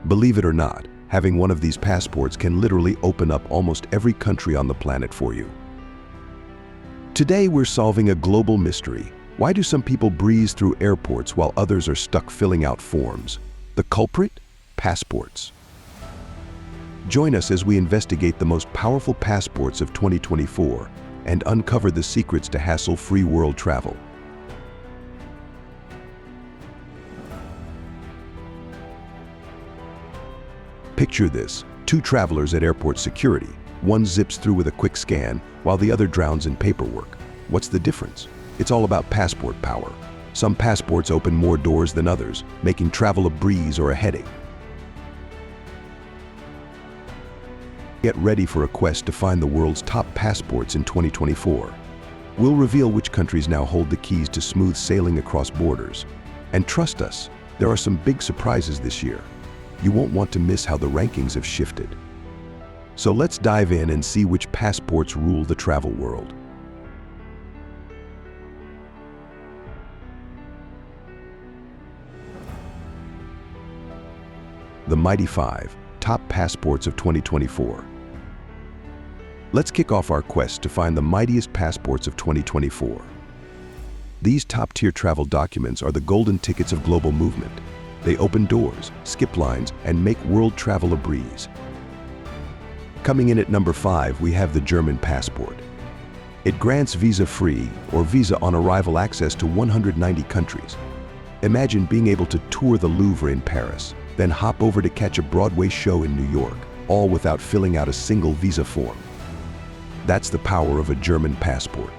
Believe it or not, having one of these passports can literally open up almost every country on the planet for you. Today we're solving a global mystery. Why do some people breeze through airports while others are stuck filling out forms? The culprit? Passports. Join us as we investigate the most powerful passports of 2024 and uncover the secrets to hassle-free world travel. Picture this: two travelers at airport security. One zips through with a quick scan, while the other drowns in paperwork. What's the difference? It's all about passport power. Some passports open more doors than others, making travel a breeze or a headache. Get ready for a quest to find the world's top passports in 2024. We'll reveal which countries now hold the keys to smooth sailing across borders. And trust us, there are some big surprises this year. You won't want to miss how the rankings have shifted. So let's dive in and see which passports rule the travel world. The Mighty 5 Top Passports of 2024. Let's kick off our quest to find the mightiest passports of 2024. These top-tier travel documents are the golden tickets of global movement. They open doors, skip lines, and make world travel a breeze. Coming in at number 5, we have the German passport. It grants visa-free or visa-on-arrival access to 190 countries. Imagine being able to tour the Louvre in Paris, then hop over to catch a Broadway show in New York, all without filling out a single visa form. That's the power of a German passport.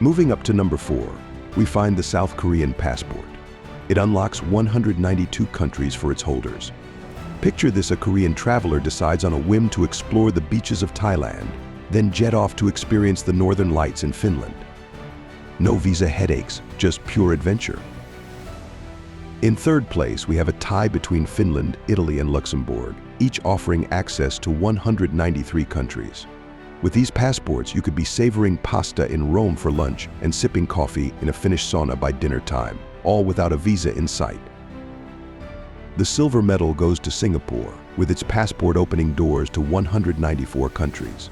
Moving up to number 4, we find the South Korean passport. It unlocks 192 countries for its holders. Picture this: a Korean traveler decides on a whim to explore the beaches of Thailand, then jet off to experience the Northern Lights in Finland. No visa headaches, just pure adventure. In third place, we have a tie between Finland, Italy, and Luxembourg, each offering access to 193 countries. With these passports, you could be savoring pasta in Rome for lunch and sipping coffee in a Finnish sauna by dinner time, all without a visa in sight. The silver medal goes to Singapore, with its passport opening doors to 194 countries.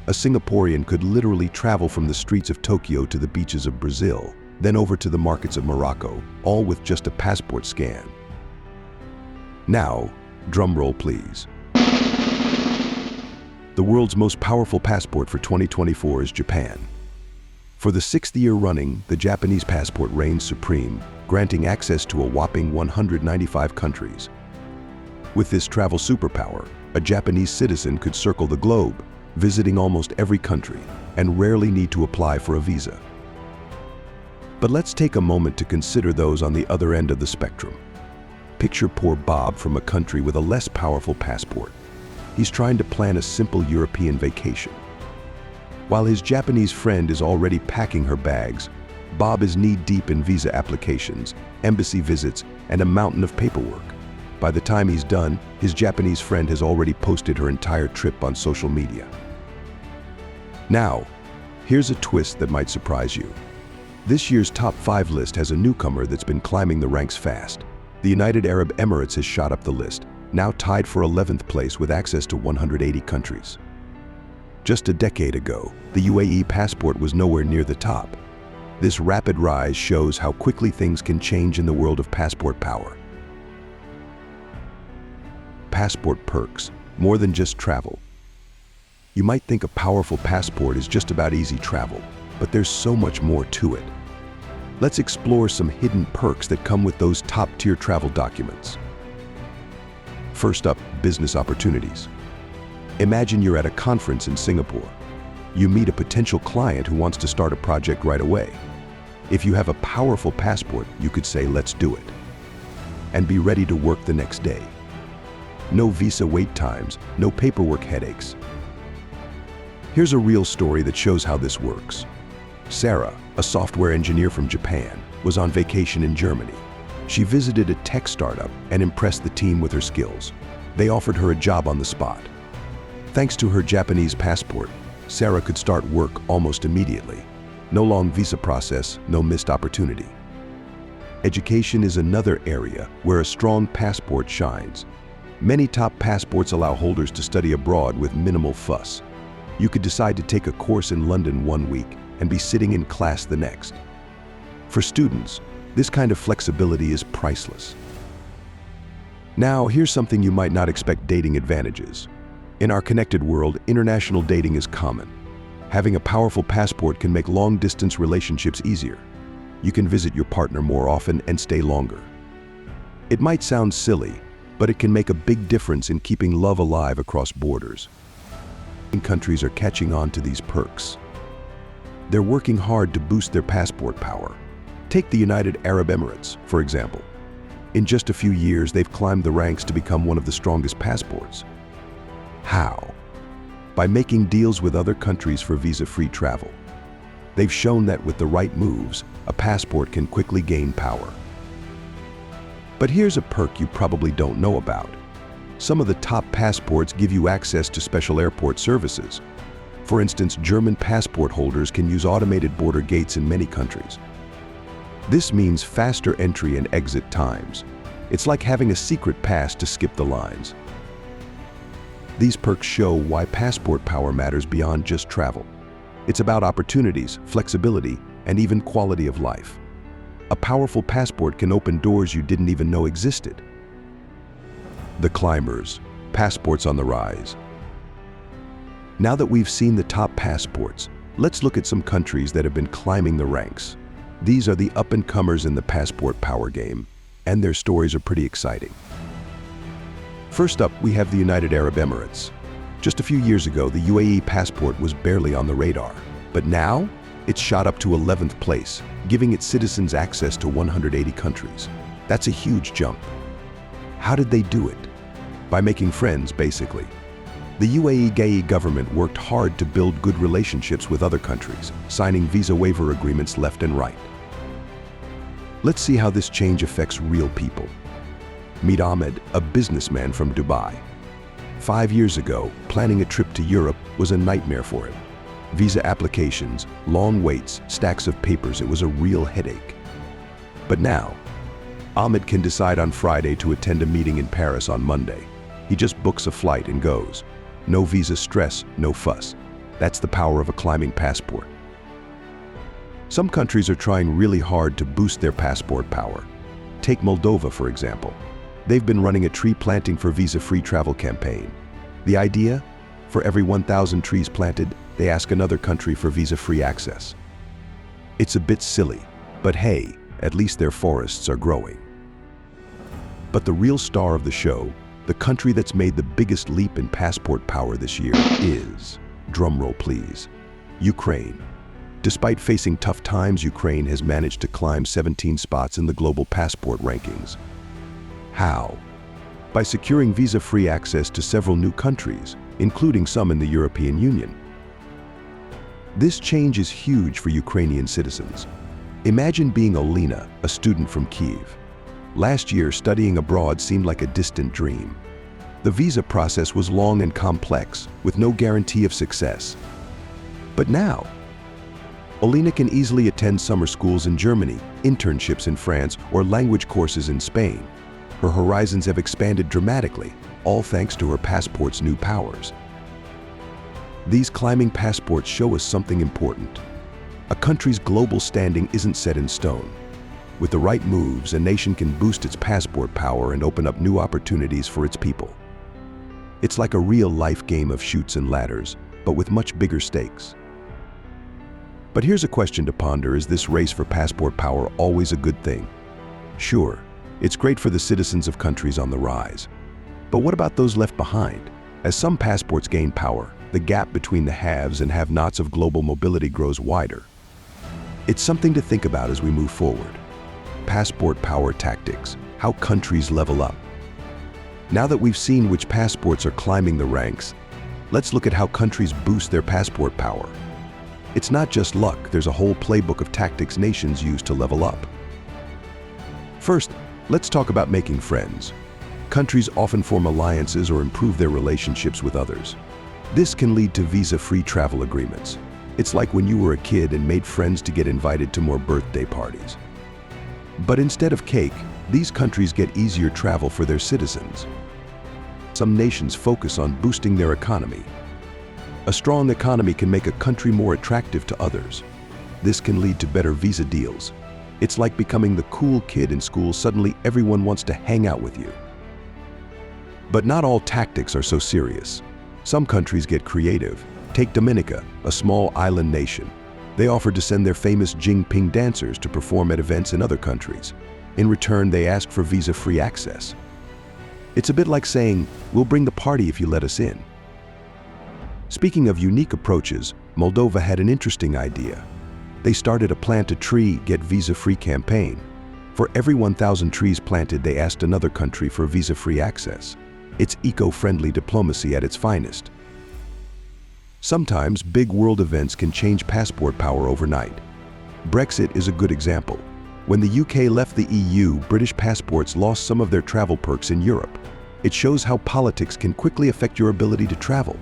A Singaporean could literally travel from the streets of Tokyo to the beaches of Brazil, then over to the markets of Morocco, all with just a passport scan. Now, drum roll please. The world's most powerful passport for 2024 is Japan. For the 6th year running, the Japanese passport reigns supreme, granting access to a whopping 195 countries. With this travel superpower, a Japanese citizen could circle the globe, visiting almost every country, and rarely need to apply for a visa. But let's take a moment to consider those on the other end of the spectrum. Picture poor Bob from a country with a less powerful passport. He's trying to plan a simple European vacation. While his Japanese friend is already packing her bags, Bob is knee-deep in visa applications, embassy visits, and a mountain of paperwork. By the time he's done, his Japanese friend has already posted her entire trip on social media. Now, here's a twist that might surprise you. This year's top 5 list has a newcomer that's been climbing the ranks fast. The United Arab Emirates has shot up the list, now tied for 11th place with access to 180 countries. Just a decade ago, the UAE passport was nowhere near the top. This rapid rise shows how quickly things can change in the world of passport power. Passport perks, more than just travel. You might think a powerful passport is just about easy travel, but there's so much more to it. Let's explore some hidden perks that come with those top-tier travel documents. First up, business opportunities. Imagine you're at a conference in Singapore. You meet a potential client who wants to start a project right away. If you have a powerful passport, you could say, "Let's do it," and be ready to work the next day. No visa wait times, no paperwork headaches. Here's a real story that shows how this works. Sarah, a software engineer from Japan, was on vacation in Germany. She visited a tech startup and impressed the team with her skills. They offered her a job on the spot. Thanks to her Japanese passport, Sarah could start work almost immediately. No long visa process, no missed opportunity. Education is another area where a strong passport shines. Many top passports allow holders to study abroad with minimal fuss. You could decide to take a course in London one week and be sitting in class the next. For students, this kind of flexibility is priceless. Now, here's something you might not expect: dating advantages. In our connected world, international dating is common. Having a powerful passport can make long-distance relationships easier. You can visit your partner more often and stay longer. It might sound silly, but it can make a big difference in keeping love alive across borders. Countries are catching on to these perks. They're working hard to boost their passport power. Take the United Arab Emirates, for example. In just a few years, they've climbed the ranks to become one of the strongest passports. How? By making deals with other countries for visa-free travel. They've shown that with the right moves, a passport can quickly gain power. But here's a perk you probably don't know about. Some of the top passports give you access to special airport services. For instance, German passport holders can use automated border gates in many countries. This means faster entry and exit times. It's like having a secret pass to skip the lines. These perks show why passport power matters beyond just travel. It's about opportunities, flexibility, and even quality of life. A powerful passport can open doors you didn't even know existed. The climbers, passports on the rise. Now that we've seen the top passports, let's look at some countries that have been climbing the ranks. These are the up-and-comers in the passport power game, and their stories are pretty exciting. First up, we have the United Arab Emirates. Just a few years ago, the UAE passport was barely on the radar, but now it's shot up to 11th place, giving its citizens access to 180 countries. That's a huge jump. How did they do it? By making friends, basically. The UAE government worked hard to build good relationships with other countries, signing visa waiver agreements left and right. Let's see how this change affects real people. Meet Ahmed, a businessman from Dubai. 5 years ago, planning a trip to Europe was a nightmare for him. Visa applications, long waits, stacks of papers, it was a real headache. But now, Ahmed can decide on Friday to attend a meeting in Paris on Monday. He just books a flight and goes. No visa stress, no fuss. That's the power of a climbing passport. Some countries are trying really hard to boost their passport power. Take Moldova, for example. They've been running a tree planting for visa-free travel campaign. The idea? For every 1,000 trees planted, they ask another country for visa-free access. It's a bit silly, but hey, at least their forests are growing. But the real star of the show, the country that's made the biggest leap in passport power this year is, drumroll please, Ukraine. Despite facing tough times, Ukraine has managed to climb 17 spots in the global passport rankings. How? By securing visa-free access to several new countries, including some in the European Union. This change is huge for Ukrainian citizens. Imagine being Olena, a student from Kyiv. Last year, studying abroad seemed like a distant dream. The visa process was long and complex, with no guarantee of success. But now, Olena can easily attend summer schools in Germany, internships in France, or language courses in Spain. Her horizons have expanded dramatically, all thanks to her passport's new powers. These climbing passports show us something important. A country's global standing isn't set in stone. With the right moves, a nation can boost its passport power and open up new opportunities for its people. It's like a real-life game of chutes and ladders, but with much bigger stakes. But here's a question to ponder: is this race for passport power always a good thing? Sure, it's great for the citizens of countries on the rise. But what about those left behind? As some passports gain power, the gap between the haves and have-nots of global mobility grows wider. It's something to think about as we move forward. Passport power tactics, how countries level up. Now that we've seen which passports are climbing the ranks, let's look at how countries boost their passport power. It's not just luck, there's a whole playbook of tactics nations use to level up. First, let's talk about making friends. Countries often form alliances or improve their relationships with others. This can lead to visa-free travel agreements. It's like when you were a kid and made friends to get invited to more birthday parties. But instead of cake, these countries get easier travel for their citizens. Some nations focus on boosting their economy. A strong economy can make a country more attractive to others. This can lead to better visa deals. It's like becoming the cool kid in school. Suddenly everyone wants to hang out with you. But not all tactics are so serious. Some countries get creative. Take Dominica, a small island nation. They offered to send their famous Jingping dancers to perform at events in other countries. In return, they asked for visa-free access. It's a bit like saying, "We'll bring the party if you let us in." Speaking of unique approaches, Moldova had an interesting idea. They started a Plant a Tree, Get Visa-Free campaign. For every 1,000 trees planted, they asked another country for visa-free access. It's eco-friendly diplomacy at its finest. Sometimes big world events can change passport power overnight. Brexit is a good example. When the UK left the EU, British passports lost some of their travel perks in Europe. It shows how politics can quickly affect your ability to travel.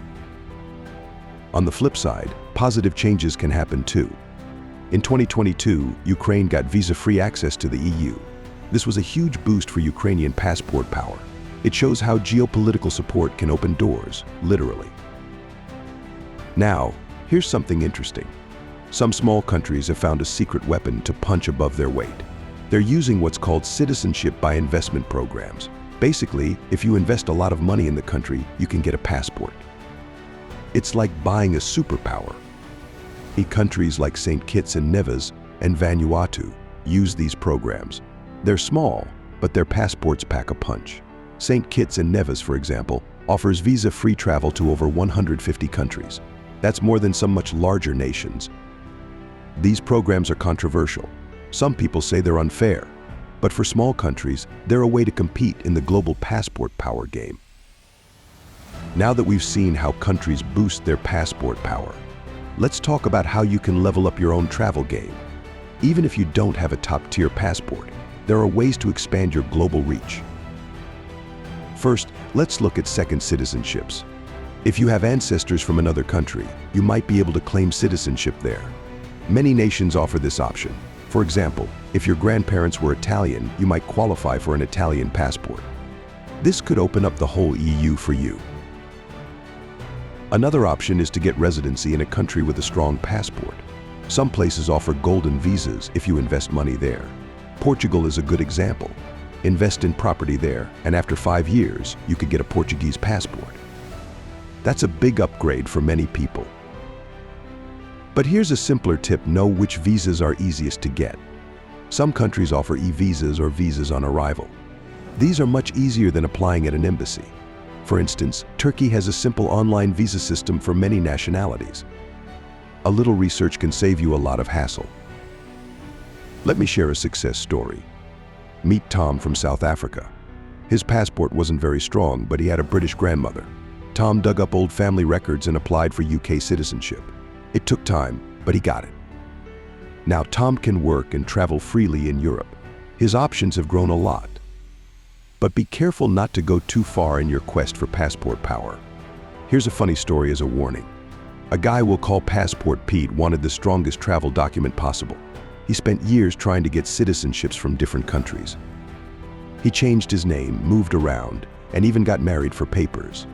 On the flip side, positive changes can happen too. In 2022, Ukraine got visa-free access to the EU. This was a huge boost for Ukrainian passport power. It shows how geopolitical support can open doors, literally. Now, here's something interesting. Some small countries have found a secret weapon to punch above their weight. They're using what's called citizenship by investment programs. Basically, if you invest a lot of money in the country, you can get a passport. It's like buying a superpower. Countries like St. Kitts and Nevis and Vanuatu use these programs. They're small, but their passports pack a punch. St. Kitts and Nevis, for example, offers visa-free travel to over 150 countries. That's more than some much larger nations. These programs are controversial. Some people say they're unfair, but for small countries, they're a way to compete in the global passport power game. Now that we've seen how countries boost their passport power, let's talk about how you can level up your own travel game. Even if you don't have a top-tier passport, there are ways to expand your global reach. First, let's look at second citizenships. If you have ancestors from another country, you might be able to claim citizenship there. Many nations offer this option. For example, if your grandparents were Italian, you might qualify for an Italian passport. This could open up the whole EU for you. Another option is to get residency in a country with a strong passport. Some places offer golden visas if you invest money there. Portugal is a good example. Invest in property there, and after 5 years, you could get a Portuguese passport. That's a big upgrade for many people. But here's a simpler tip: know which visas are easiest to get. Some countries offer e-visas or visas on arrival. These are much easier than applying at an embassy. For instance, Turkey has a simple online visa system for many nationalities. A little research can save you a lot of hassle. Let me share a success story. Meet Tom from South Africa. His passport wasn't very strong, but he had a British grandmother. Tom dug up old family records and applied for UK citizenship. It took time, but he got it. Now Tom can work and travel freely in Europe. His options have grown a lot. But be careful not to go too far in your quest for passport power. Here's a funny story as a warning. A guy we'll call Passport Pete wanted the strongest travel document possible. He spent years trying to get citizenships from different countries. He changed his name, moved around, and even got married for papers.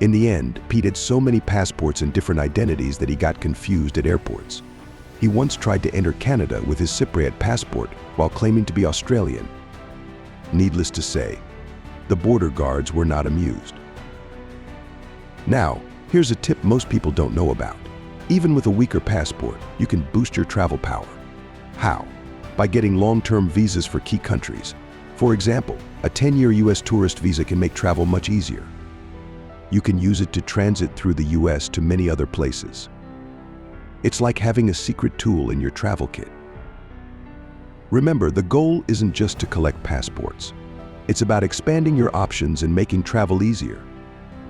In the end, Pete had so many passports and different identities that he got confused at airports. He once tried to enter Canada with his Cypriot passport while claiming to be Australian. Needless to say, the border guards were not amused. Now, here's a tip most people don't know about. Even with a weaker passport, you can boost your travel power. How? By getting long-term visas for key countries. For example, a 10-year US tourist visa can make travel much easier. You can use it to transit through the US to many other places. It's like having a secret tool in your travel kit. Remember, the goal isn't just to collect passports. It's about expanding your options and making travel easier.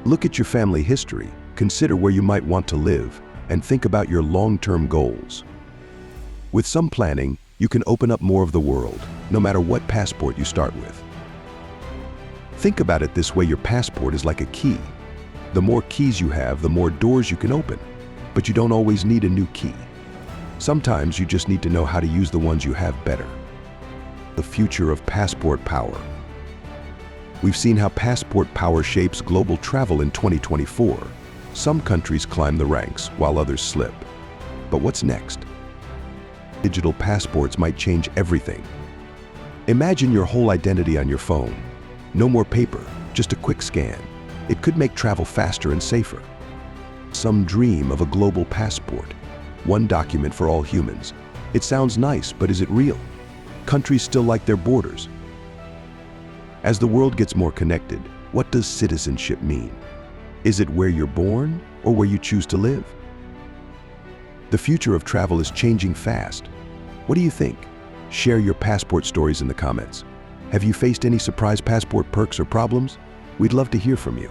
Look at your family history, consider where you might want to live, and think about your long-term goals. With some planning, you can open up more of the world, no matter what passport you start with. Think about it this way: your passport is like a key. The more keys you have, the more doors you can open. But you don't always need a new key. Sometimes you just need to know how to use the ones you have better. The future of passport power. We've seen how passport power shapes global travel in 2024. Some countries climb the ranks while others slip. But what's next? Digital passports might change everything. Imagine your whole identity on your phone. No more paper, just a quick scan. It could make travel faster and safer. Some dream of a global passport, one document for all humans. It sounds nice, but is it real? Countries still like their borders. As the world gets more connected, what does citizenship mean? Is it where you're born or where you choose to live? The future of travel is changing fast. What do you think? Share your passport stories in the comments. Have you faced any surprise passport perks or problems? We'd love to hear from you.